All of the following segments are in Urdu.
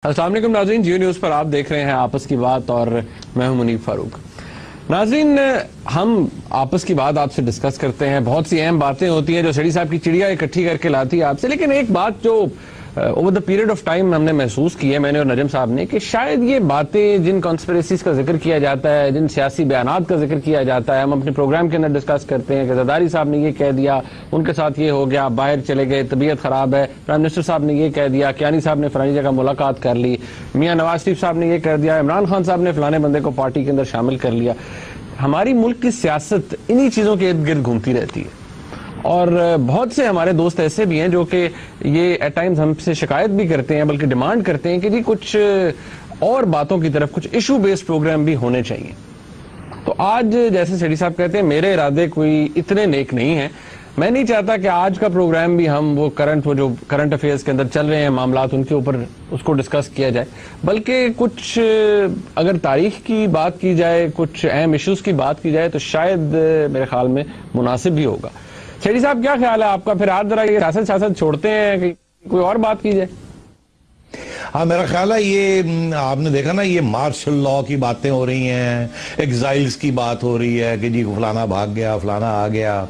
السلام علیکم ناظرین، جیو نیوز پر آپ دیکھ رہے ہیں آپس کی بات اور میں ہوں منیب فاروق۔ ناظرین، ہم آپس کی بات آپ سے ڈسکس کرتے ہیں، بہت سی اہم باتیں ہوتی ہیں جو سیڑھی صاحب کی چڑیا اکٹھی کر کے لاتی ہے آپ سے، لیکن ایک بات جو over the period of time ہم نے محسوس کی ہے، میں نے اور نجم صاحب نے، کہ شاید یہ باتیں جن کانسپریسیز کا ذکر کیا جاتا ہے، جن سیاسی بیانات کا ذکر کیا جاتا ہے، ہم اپنے پروگرام کے اندر ڈسکس کرتے ہیں کہ زرداری صاحب نے یہ کہہ دیا، ان کے ساتھ یہ ہو گیا، باہر چلے گئے، طبیعت خراب ہے، پرائم منسٹر صاحب نے یہ کہہ دیا، کیانی صاحب نے فلانی جگہ ملاقات کر لی، میاں نواز شریف صاحب نے یہ کہہ دیا، عمران خان صاحب نے فلانے بندے کو پارٹی کے اندر شامل کر لیا۔ ہماری ملک کی سیاست انہی چیزوں کے ارد گرد گھومتی رہتی ہے، اور بہت سے ہمارے دوست ایسے بھی ہیں جو کہ یہ ایٹ ٹائمز ہم سے شکایت بھی کرتے ہیں، بلکہ ڈیمانڈ کرتے ہیں کہ جی کچھ اور باتوں کی طرف، کچھ ایشو بیسڈ پروگرام بھی ہونے چاہیے۔ تو آج جیسے سیڑھی صاحب کہتے ہیں، میرے ارادے کوئی اتنے نیک نہیں ہیں، میں نہیں چاہتا کہ آج کا پروگرام بھی ہم وہ جو کرنٹ افیئرز کے اندر چل رہے ہیں معاملات، ان کے اوپر اس کو ڈسکس کیا جائے، بلکہ کچھ اگر تاریخ کی بات کی جائے، کچھ اہم ایشوز کی بات کی جائے تو شاید میرے خیال میں مناسب بھی ہوگا۔ سیڑھی صاحب کیا خیال ہے آپ کا؟ پھر آج ذرا یہ سیاست چھوڑتے ہیں کہ کوئی اور بات کی جائے؟ ہاں، میرا خیال ہے یہ آپ نے دیکھا نا، یہ مارشل لاء کی باتیں ہو رہی ہیں، ایگزائلز کی بات ہو رہی ہے کہ جی فلانا بھاگ گیا، فلانا آ گیا،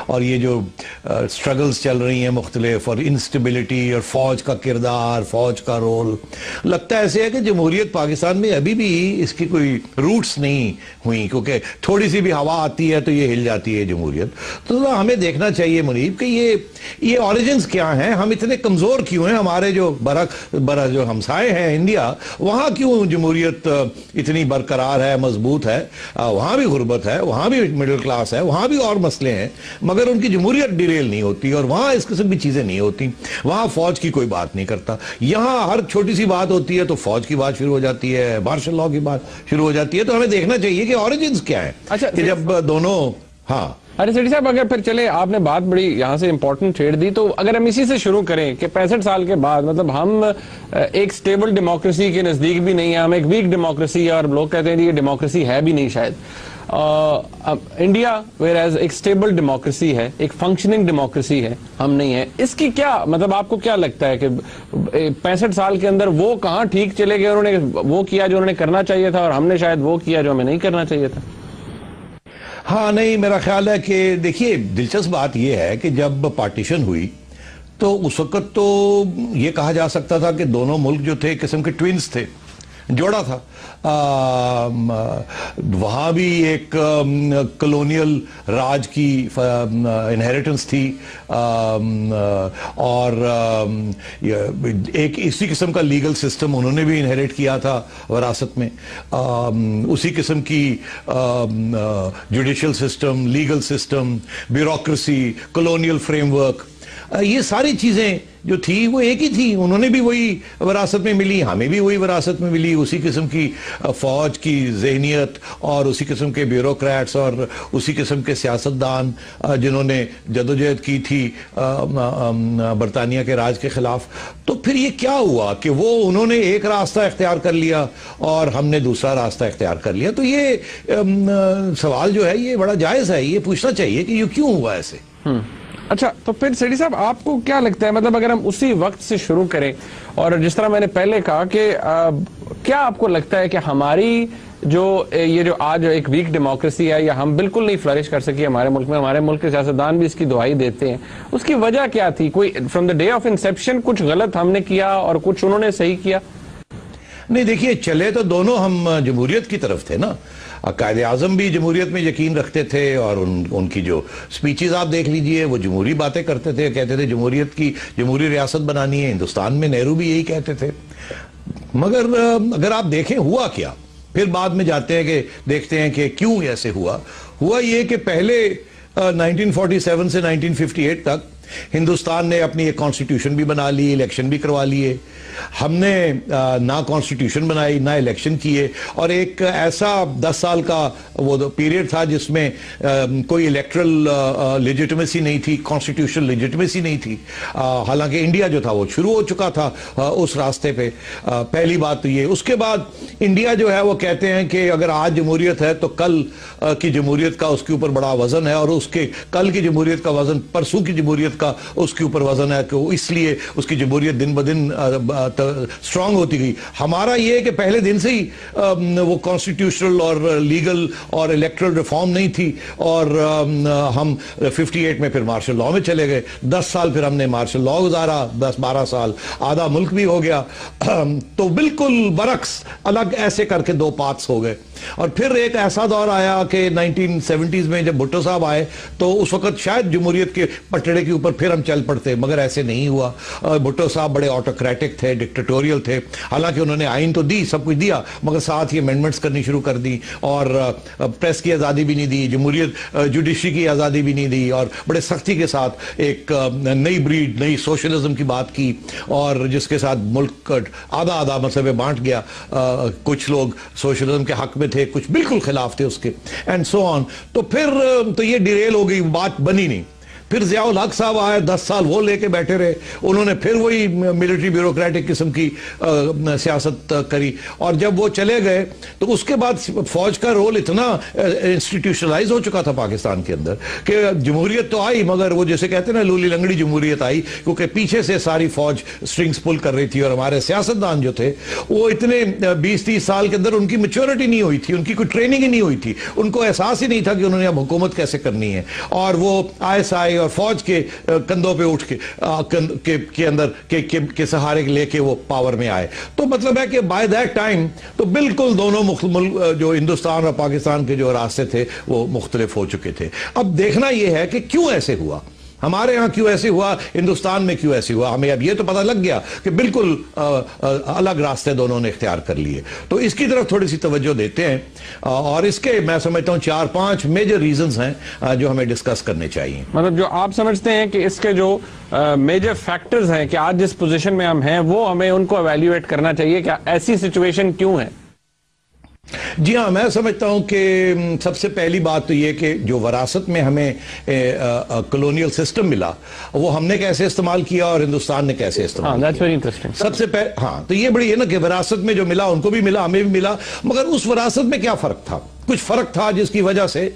اور یہ جو سٹرگلز چل رہی ہیں مختلف، اور انسٹیبلٹی، اور فوج کا کردار، فوج کا رول، لگتا ہے ایسے ہے کہ جمہوریت پاکستان میں ابھی بھی اس کی کوئی روٹس نہیں ہوئی، کیونکہ تھوڑی سی بھی ہوا آتی ہے تو یہ ہل جاتی ہے جمہوریت۔ تو ہمیں دیکھنا چاہیے منیب کہ یہ اوریجنز کیا ہیں، ہم اتنے کمزور کیوں ہیں، ہمارے جو جو ہمسائے ہیں انڈیا، وہاں کیوں جمہوریت اتنی برقرار ہے، مضبوط ہے، وہاں بھی غربت ہے، وہاں بھی مڈل کلاس ہے، وہاں بھی اور مسئلے ہیں، مگر ان کی جمہوریت ڈیریل نہیں ہوتی، اور وہاں اس قسم کی چیزیں نہیں ہوتی، وہاں فوج کی کوئی بات نہیں کرتا۔ یہاں ہر چھوٹی سی بات ہوتی ہے تو فوج کی بات شروع ہو جاتی ہے، مارشل لاء کی بات شروع ہو جاتی ہے۔ تو ہمیں دیکھنا چاہیے کہ اوریجنز کیا ہیں، کہ جب دونوں ارے سیڑھی صاحب، اگر پھر چلے، آپ نے بات بڑی یہاں سے امپورٹنٹ چھیڑ دی، تو اگر ہم اسی سے شروع کریں کہ 65 سال کے بعد، مطلب ہم ایک سٹیبل ڈیموکریسی کے نزدیک بھی نہیں ہیں، ہم ایک ویک ڈیموکریسی ہے، اور لوگ کہتے ہیں یہ ڈیموکریسی ہے بھی نہیں شاید۔ انڈیا ویئر ایز ایک سٹیبل ڈیموکریسی ہے، ایک فنکشننگ ڈیموکریسی ہے، ہم نہیں ہیں۔ اس کی کیا مطلب، آپ کو کیا لگتا ہے کہ 65 سال کے اندر وہ کہاں ٹھیک چلے گئے، انہوں نے وہ کیا جو انہوں نے کرنا چاہیے تھا، اور ہم نے شاید وہ کیا جو ہمیں نہیں کرنا چاہیے تھا؟ ہاں، نہیں، میرا خیال ہے کہ دیکھیے، دلچسپ بات یہ ہے کہ جب پارٹیشن ہوئی تو اس وقت تو یہ کہا جا سکتا تھا کہ دونوں ملک جو تھے ایک قسم کے ٹوینز تھے، جوڑا تھا۔ وہاں بھی ایک کلونیل راج کی انہیریٹنس تھی، اور ایک اسی قسم کا لیگل سسٹم انہوں نے بھی انہیریٹ کیا تھا وراثت میں، اسی قسم کی judicial system, legal system, bureaucracy, colonial frame work, یہ ساری چیزیں جو تھی وہ ایک ہی تھی، انہوں نے بھی وہی وراثت میں ملی، ہمیں بھی وہی وراثت میں ملی، اسی قسم کی فوج کی ذہنیت، اور اسی قسم کے بیوروکریٹس، اور اسی قسم کے سیاستدان جنہوں نے جدوجہد کی تھی برطانیہ کے راج کے خلاف۔ تو پھر یہ کیا ہوا کہ وہ انہوں نے ایک راستہ اختیار کر لیا اور ہم نے دوسرا راستہ اختیار کر لیا؟ تو یہ سوال جو ہے یہ بڑا جائز ہے، یہ پوچھنا چاہیے کہ یہ کیوں ہوا ایسے۔ اچھا، تو پھر سیڑھی صاحب آپ کو کیا لگتا ہے، مطلب اگر ہم اسی وقت سے شروع کریں، اور جس طرح میں نے پہلے کہا کہ کیا آپ کو لگتا ہے کہ ہماری یہ جو آج ایک ویک ڈیموکریسی ہے، یا ہم بالکل نہیں فلرش کر سکی ہمارے ملک میں، ہمارے ملک کے سیاستدان بھی اس کی دہائی دیتے ہیں، اس کی وجہ کیا تھی؟ کوئی from the day of inception کچھ غلط ہم نے کیا اور کچھ انہوں نے صحیح کیا؟ نہیں، دیکھیے، چلے تو دونوں ہم جمہوریت کی طرف تھے نا۔ قائد اعظم بھی جمہوریت میں یقین رکھتے تھے، اور ان کی جو سپیچز آپ دیکھ لیجئے، وہ جمہوری باتیں کرتے تھے، کہتے تھے جمہوریت کی جمہوری ریاست بنانی ہے۔ ہندوستان میں نہرو بھی یہی کہتے تھے، مگر اگر آپ دیکھیں ہوا کیا، پھر بعد میں جاتے ہیں کہ دیکھتے ہیں کہ کیوں ایسے ہوا یہ کہ پہلے 1947 سے 1958 تک ہندوستان نے اپنی ایک کانسٹیٹیوشن بھی بنا لی، الیکشن بھی کروا لیے، ہم نے نہ کانسٹیٹیوشن بنائی نہ الیکشن کیے، اور ایک ایسا 10 سال کا وہ پیریڈ تھا جس میں کوئی الیکٹرل لیجیٹمیسی نہیں تھی، کانسٹیٹیوشن لیجیٹمیسی نہیں تھی، حالانکہ انڈیا جو تھا وہ شروع ہو چکا تھا اس راستے پہ۔ پہلی بات تو یہ۔ اس کے بعد انڈیا جو ہے وہ کہتے ہیں کہ اگر آج جمہوریت ہے تو کل کی جمہوریت کا اس کے اوپر بڑا وزن ہے، اور اس کے کل کی جمہوریت کا وزن پرسوں کی جمہوریت کا اس کے اوپر وزن ہے کہ اس لیے اس کی جمہوریت دن بدن سٹرانگ ہوتی گئی. ہمارا یہ ہے کہ پہلے دن سے ہی وہ کانسٹیٹیوشنل اور لیگل اور الیکٹرل ریفارم نہیں تھی, اور ہم 58 میں پھر مارشل لاء میں چلے گئے. 10 سال پھر ہم نے مارشل لاء گزارا, 10-12 سال, آدھا ملک بھی ہو گیا. تو بالکل برعکس الگ ایسے کر کے دو پاتس ہو گئے. اور پھر ایک ایسا دور آیا کہ 1970s میں جب بھٹو صاحب آئے تو اس وقت شاید جمہوریت کے پٹڑے کے اوپر پھر ہم چل پڑتے, مگر ایسے نہیں ہوا. بھٹو صاحب بڑے آٹوکریٹک تھے, ڈکٹیٹوریل تھے. حالانکہ انہوں نے آئین تو دی, سب کچھ دیا, مگر ساتھ ہی امینڈمنٹس کرنی شروع کر دی, اور پریس کی آزادی بھی نہیں دی, جمہوریت جوڈیشری کی آزادی بھی نہیں دی, اور بڑے سختی کے ساتھ ایک نئی بریڈ, نئی سوشلزم کی بات کی, اور جس کے ساتھ ملک آدھا مذہب بانٹ گیا. کچھ لوگ سوشلزم کے حق میں تھے, کچھ بالکل خلاف تھے اس کے, اینڈ سو آن. تو پھر تو یہ ڈیریل ہو گئی, بات بنی نہیں. پھر ضیاء الحق صاحب آئے, 10 سال وہ لے کے بیٹھے رہے. انہوں نے پھر وہی ملٹری بیوروکریٹک قسم کی سیاست کری, اور جب وہ چلے گئے تو اس کے بعد فوج کا رول اتنا انسٹیٹیوشنلائز ہو چکا تھا پاکستان کے اندر کہ جمہوریت تو آئی, مگر وہ جیسے کہتے ہیں نا لولی لنگڑی جمہوریت آئی, کیونکہ پیچھے سے ساری فوج سٹرنگز پل کر رہی تھی. اور ہمارے سیاستدان جو تھے وہ اتنے 20-30 سال کے اندر ان کی میچورٹی نہیں ہوئی تھی, ان کی کوئی ٹریننگ ہی نہیں ہوئی تھی, ان کو احساس ہی نہیں تھا کہ انہوں نے اب حکومت کیسے کرنی ہے. اور وہ ISI اور فوج کے کندھوں پہ اٹھ کے اندر کے سہارے لے کے وہ پاور میں آئے. تو مطلب ہے کہ بائی دیٹ ٹائم تو بالکل دونوں جو ہندوستان اور پاکستان کے جو راستے تھے وہ مختلف ہو چکے تھے. اب دیکھنا یہ ہے کہ کیوں ایسے ہوا, ہمارے ہاں کیوں ایسے ہوا, ہندوستان میں کیوں ایسے ہوا. ہمیں اب یہ تو پتہ لگ گیا کہ بالکل الگ راستے دونوں نے اختیار کر لیے. تو اس کی طرف تھوڑی سی توجہ دیتے ہیں, اور اس کے میں سمجھتا ہوں 4-5 میجر ریزنز ہیں جو ہمیں ڈسکس کرنے چاہیے. مطلب جو آپ سمجھتے ہیں کہ اس کے جو میجر فیکٹرز ہیں کہ آج جس پوزیشن میں ہم ہیں وہ ہمیں ان کو ایویلیویٹ کرنا چاہیے, کہ ایسی سچویشن کیوں ہے؟ جی ہاں, میں سمجھتا ہوں کہ سب سے پہلی بات تو یہ کہ جو وراثت میں ہمیں کلونیل سسٹم ملا وہ ہم نے کیسے استعمال کیا اور ہندوستان نے کیسے استعمال کیا. سب سے پہلے ہاں تو یہ بڑی ہے نا کہ وراثت میں جو ملا ان کو بھی ملا, ہمیں بھی ملا, مگر اس وراثت میں کیا فرق تھا؟ کچھ فرق تھا جس کی وجہ سے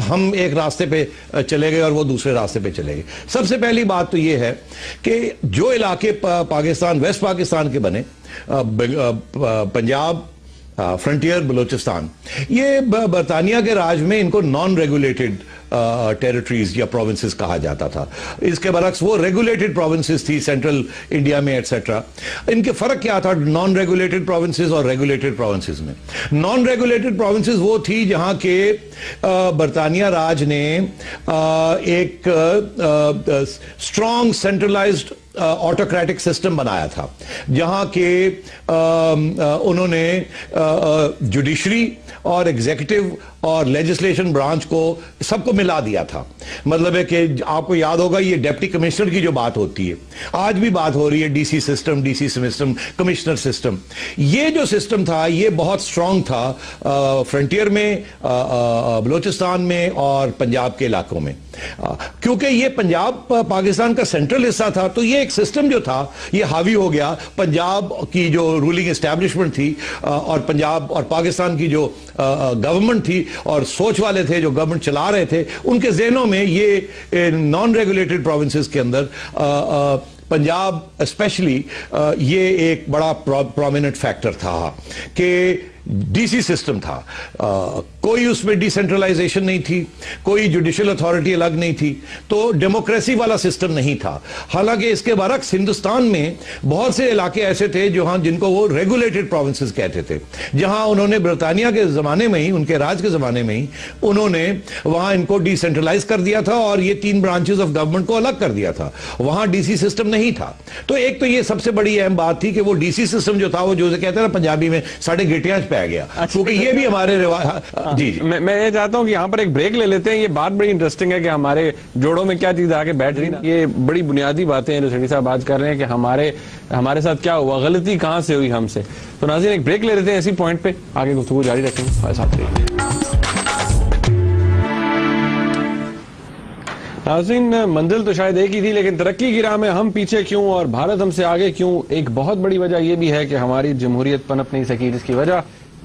ہم ایک راستے پہ چلے گئے اور وہ دوسرے راستے پہ چلے گئے. سب سے پہلی بات تو یہ ہے کہ جو علاقے پاکستان ویسٹ پاکستان کے بنے, پنجاب, فرنٹیئر, بلوچستان, یہ برطانیہ کے راج میں ان کو نان ریگولیٹڈ ٹیریٹریز یا پروونسز کہا جاتا تھا. اس کے برعکس وہ ریگولیٹڈ پروونسز تھی سینٹرل انڈیا میں ایٹسیٹرا. ان کے فرق کیا تھا نان ریگولیٹڈ پروونسز اور ریگولیٹڈ پروونسز میں؟ نان ریگولیٹڈ پروونسز وہ تھی جہاں کے برطانیہ راج نے ایک اسٹرانگ سینٹرلائزڈ آٹوکریٹک سسٹم بنایا تھا, جہاں کہ انہوں نے جوڈیشری اور ایگزیکٹو اور لیجسلیشن برانچ کو سب کو ملا دیا تھا. مطلب ہے کہ آپ کو یاد ہوگا یہ ڈیپٹی کمشنر کی جو بات ہوتی ہے, آج بھی بات ہو رہی ہے, D C system, commissioner system. یہ جو سسٹم تھا یہ بہت سٹرونگ تھا فرنٹیئر میں, بلوچستان میں اور پنجاب کے علاقوں میں, کیونکہ یہ پنجاب پاکستان کا سینٹرل حصہ تھا. تو یہ ایک سسٹم جو تھا یہ حاوی ہو گیا پنجاب کی جو رولنگ اسٹیبلشمنٹ تھی اور پنجاب اور پاکستان کی جو گورنمنٹ تھی اور سوچ والے تھے جو گورنمنٹ چلا رہے تھے, ان کے ذہنوں میں یہ نان ریگولیٹڈ پروونسز کے اندر پنجاب اسپیشلی یہ ایک بڑا پرومیننٹ فیکٹر تھا کہ ڈی سی سسٹم تھا. کوئی اس میں ڈی سینٹرلائزیشن نہیں تھی, کوئی جوڈیشل اتھارٹی الگ نہیں تھی, تو ڈیموکریسی والا سسٹم نہیں تھا. حالانکہ اس کے برعکس ہندوستان میں بہت سے علاقے ایسے تھے جن کو وہ ریگولیٹڈ پروونسز کہتے تھے, جہاں انہوں نے برطانیہ کے زمانے میں ہی, ان کے راج کے زمانے میں ہی انہوں نے وہاں ان کو ڈی سینٹرلائز کر دیا تھا اور یہ 3 برانچز آف گورنمنٹ کو الگ کر دیا تھا. وہاں ڈی سی سسٹم نہیں تھا. تو ایک تو یہ سب سے بڑی اہم بات تھی کہ وہ ڈی سی سسٹم جو تھا وہ جو کہتے ہیں نا پنجابی میں ساڑھے گٹیاں پہ گیا, کیونکہ یہ بھی ہمارے جی میں یہ چاہتا ہوں کہ یہاں پر ایک بریک لے لیتے ہیں. یہ بات بڑی انٹرسٹنگ ہے کہ ہمارے جوڑوں میں کیا چیز آگے بیٹھ رہی ہے. یہ بڑی بنیادی باتیں ہیں جو سیٹھی صاحب آج کر رہے ہیں کہ ہمارے ساتھ کیا ہوا, غلطی کہاں سے ہوئی ہم سے. تو ناظرین ایک بریک لے لیتے ہیں اسی پوائنٹ پہ, آگے گفتگو جاری رکھیں گے. ساتھ رہیے. ناظرین منزل تو شاید ایک ہی تھی, لیکن ترقی کی راہ میں ہم پیچھے کیوں اور بھارت ہم سے آگے کیوں؟ ایک بہت بڑی وجہ یہ بھی ہے کہ ہماری جمہوریت پنپ نہیں سکی, جس کی وجہ